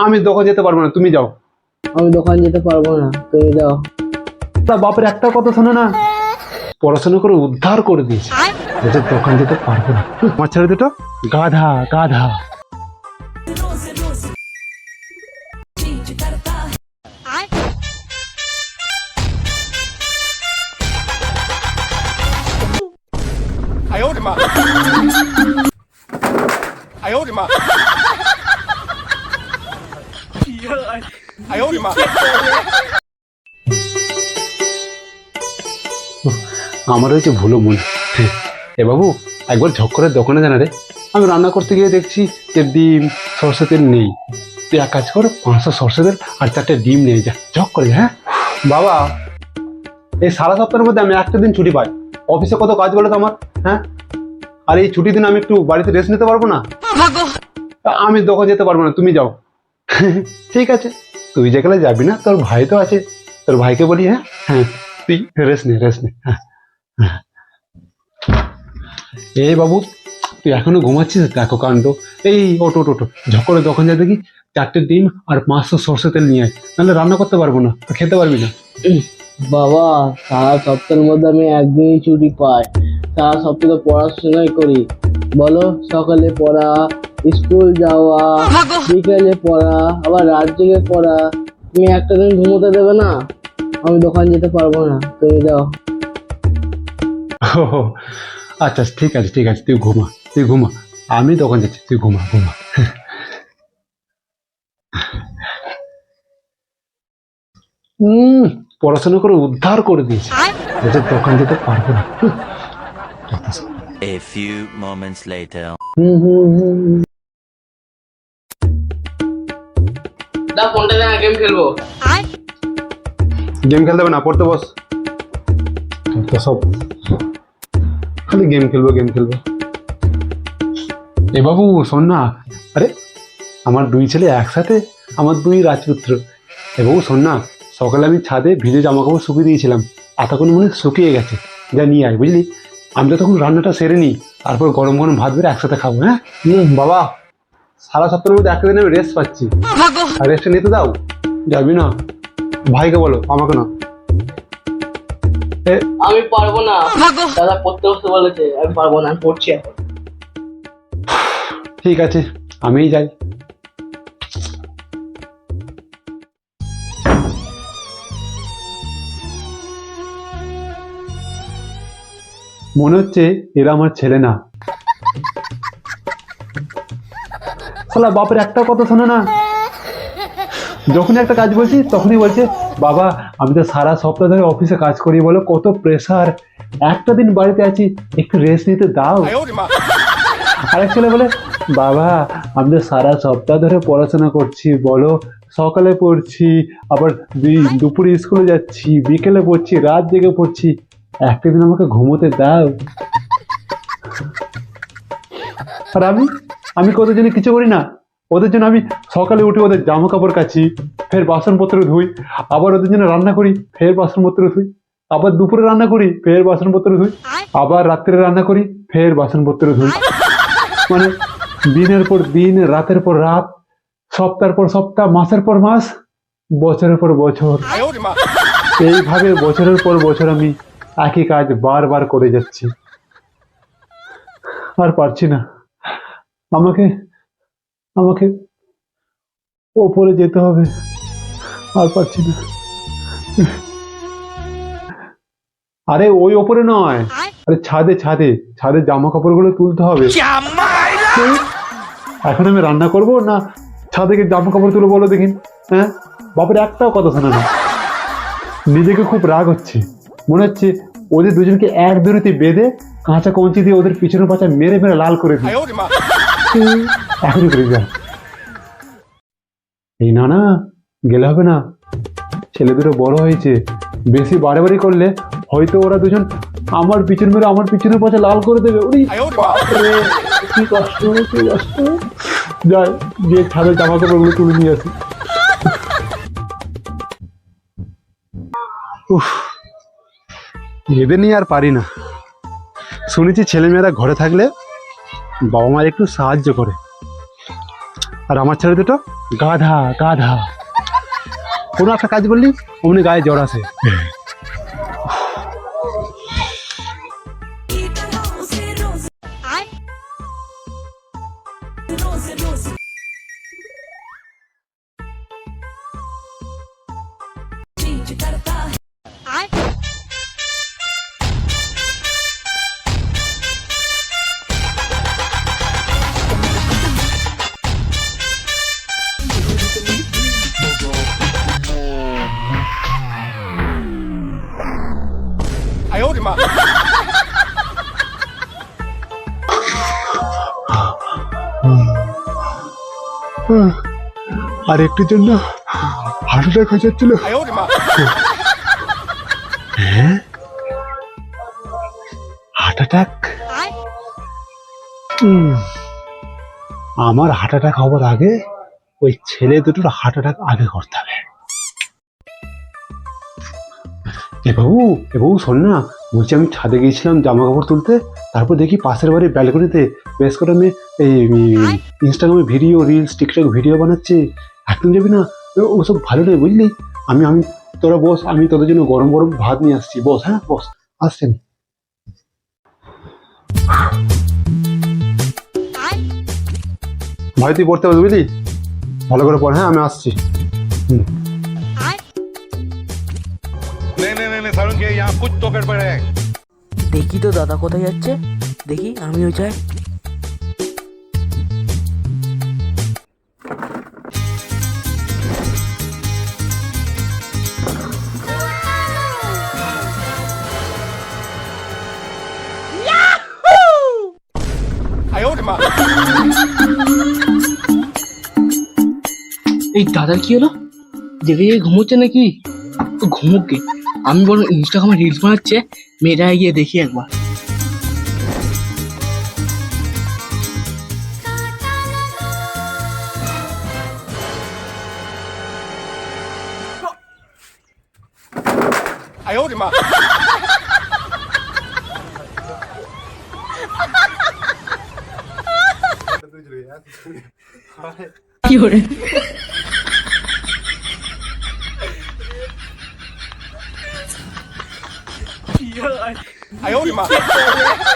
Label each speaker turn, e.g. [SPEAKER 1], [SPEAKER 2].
[SPEAKER 1] আমি দোকান যেতে পারবো না, তুমি যাও।
[SPEAKER 2] আমি দোকান যেতে পারবো না, তুমি যাও।
[SPEAKER 1] তা বাপের একটা কথা শোনো না, পড়াশোনা করে উদ্ধার করে দিয়েছে, বলছে দোকান যেতে পারবো না। আমার ছেলে দুটো গাধা গাধা। আমার হয়েছে ভুলো মনে। এ বাবু, একবার ঝক করে দোকানে জানা রে, আমি রান্না করতে গিয়ে দেখছি যে ডিম সরষে তেল নেই। তুই এক কাজ কর, 500 সরষে তেল আর 4টে ডিম নিয়ে যা, ঝক করে। হ্যাঁ বাবা, এই সারা সপ্তাহের মধ্যে আমি একটা দিন ছুটি পাই। অফিসে কত কাজ বলো তো আমার। হ্যাঁ, আর এই ছুটির দিন আমি একটু বাড়িতে রেস্ট নিতে পারবো না? আমি দোকান যেতে পারবো না, তুমি যাও। ঠিক আছে, তুই যেখানে যাবি না, তোর ভাই তো আছে, তোর ভাইকে বলি। হ্যাঁ হ্যাঁ, তুই রেস্ট নে, রেস্ট নে। হ্যাঁ হ্যাঁ। এই বাবু, তুই এখনো ঘুমাচ্ছিস? দেখো কাণ্ড। এই ওটো ওটো ওটো, ঝকরে দোকান যা দেখি, 4টে ডিম আর 500 সরষে তেল নিয়ে আয়, নাহলে রান্না করতে পারবো না, খেতে পারবি না।
[SPEAKER 2] বাবা, সারা সপ্তাহের মধ্যে আমি একদিনই ছুটি পাই। সারা সপ্তাহে তো পড়াশোনাই করি। বলো, সকালে পড়া, স্কুল যাওয়া, বিকেলে পড়া, আবার রাত জেগে পড়া। তুমি একটা দিন ঘুমোতে দেবে না? আমি দোকান যেতে পারবো না, তুমি যাও।
[SPEAKER 1] ও, আচ্ছা ঠিক আছে ঠিক আছে, তুই ঘুমা, তুই ঘুমা, আমি দোকান যাচ্ছি, তুই ঘুমা ঘুমা। পড়াশোনা করে উদ্ধার করে দিয়েছে, বলছে দোকান যেতে পারবো না।
[SPEAKER 3] A few moments later.
[SPEAKER 2] দা ফোনটা দে, গেম খেলবো।
[SPEAKER 1] গেম খেলতে হবে না, পড়তে বস। তো সব খালি গেম খেলবো গেম খেলবো। এ বাবু শোন না, আরে আমার 2 ছেলে একসাথে, আমার 2 রাজপুত্র। এ বাবু শোন না, সকালে আমি ছাদে ভিজে জামা কাপড় শুকিয়ে দিয়েছিলাম, এতক্ষণ মনে হয় শুকিয়ে গেছে, যা নিয়ে আয় বুঝলি। আমি তো তখন রান্নাটা সেরে নিই, তারপর গরম গরম ভাত বেড়ে একসাথে খাবো। হ্যাঁ বাবা, সারা সপ্তাহের মধ্যে একটা দিন আমি রেস্ট পাচ্ছি, আর রেস্টে নিতে দাও। যাবি না? ভাইকে বলো, আমাকে না।
[SPEAKER 2] আমি পারবো না, দাদা পড়তে বসতে বলেছে, আমি পারবো না, আমি পড়ছি এখন।
[SPEAKER 1] ঠিক আছে, আমিই যাই। মনে হচ্ছে এরা আমার ছেলে না। শালা বাপের একটা কথা শোনে না, যখনই একটা কাজ বলছি তখনই বলছে বাবা আমি তো সারা সপ্তাহ ধরে অফিসে কাজ করি, বলো কত প্রেসার, একটা দিন বাড়িতে আছি, একটু রেস্ট নিতে দাও। আরেক ছেলে বলে বাবা আমি তো সারা সপ্তাহ ধরে পড়াশোনা করছি, বলো সকালে পড়ছি, আবার দুপুরে স্কুলে যাচ্ছি, বিকেলে পড়ছি, রাত জেগে পড়ছি, একটা দিন আমাকে ঘুমোতে দাও। আর আমি কত জন্য কিছু করি না, ওদের জন্য আমি সকালে উঠে ওদের জামা কাপড় কাচি, ফের বাসনপত্র ধুই, আবার ওদের জন্য রান্না করি, ফের বাসনপত্র ধুই, আবার দুপুরে রান্না করি, ফের বাসনপত্র ধুই, আবার রাত্রে রান্না করি, ফের বাসনপত্র ধুই। মানে দিনের পর দিন, রাতের পর রাত, সপ্তাহের পর সপ্তাহ, মাসের পর মাস, বছরের পর বছর, এইভাবে বছরের পর বছর আমি একই কাজ বারবার করে যাচ্ছি, আর পারছি না। আমাকে আমাকে ওপরে যেতে হবে, আর পারছি না। আরে ওই ওপরে নয়, আরে ছাদে ছাদে ছাদে জামা কাপড়গুলো তুলতে হবে। এখন আমি রান্না করব না ছাদে গিয়ে জামা কাপড় তুলে, বলো দেখিন। হ্যাঁ, বাপের একটাও কথা শোনা না, নিজেকে খুব রাগ হচ্ছে, মনে হচ্ছে ওদের দুজনকে এক দড়িতে বেঁধে কাঁচা কঞ্চি দিয়ে ওদের পিছনের পাছা মেরে মেরে লাল করে দিই। এখনই করে যা। এই না না, গেলে হবে না, ছেলে দুটো বড় হয়েছে, বেশি বাড়াবাড়ি করলে হয়তো ওরা দুজন আমার পিছন মেরে আমার পিছনের পাশে লাল করে দেবে। ওরে বাপরে, কি কষ্ট কি কষ্ট। যাই গিয়ে ছাদের জামা কাপড়গুলো তুলে নিয়ে আসি। এদের নিয়ে আর পারি না। শুনেছি ছেলেমেয়েরা ঘরে থাকলে বাবা মার একটু সাহায্য করে, আর আমার ছেলে দুটো গাধা গাধা। কোনো একটা কাজ করলি অমনি গায়ে জ্বর আসে। আর একটুর জন্য হার্ট অ্যাটাক হয়ে যাচ্ছিল। হ্যাঁ, হার্ট অ্যাটাক। আমার হার্ট অ্যাটাক হবার আগে ওই ছেলে দুটোর হার্ট অ্যাটাক আগে করতে হবে। এ বাবু শোন না, বলছি আমি ছাদে গিয়েছিলাম জামা কাপড় তুলতে, তারপর দেখি পাশের বাড়ির ব্যালকনিতে বেশ করে আমি এই ইনস্টাগ্রামে ভিডিও, রিলস, টিকটক ভিডিও বানাচ্ছে। একদম যাবি না, ওসব ভালো নেই বুঝলি। আমি তোরা বস, আমি তোদের জন্য গরম গরম ভাত নিয়ে আসছি। বস, হ্যাঁ বস, আসছি আমি। ভাই তুই পড়তে হবে বুঝলি, ভালো করে পড়। হ্যাঁ আমি আসছি।
[SPEAKER 4] नहीं सारुण के यहाँ कुछ तो गड़बड़ है।
[SPEAKER 5] দেখি তো দাদা কোথায় যাচ্ছে, দেখি আমিও যাই।
[SPEAKER 2] এই দাদার কি হলো? দেখে ঘুমোচ্ছে নাকি? ঘুমোকে, আমি বরং ইনস্টাগ্রামে রিলস বানাচ্ছে, মেয়েটা গিয়ে দেখি একবার। কি করে?
[SPEAKER 4] 哎呦我的妈！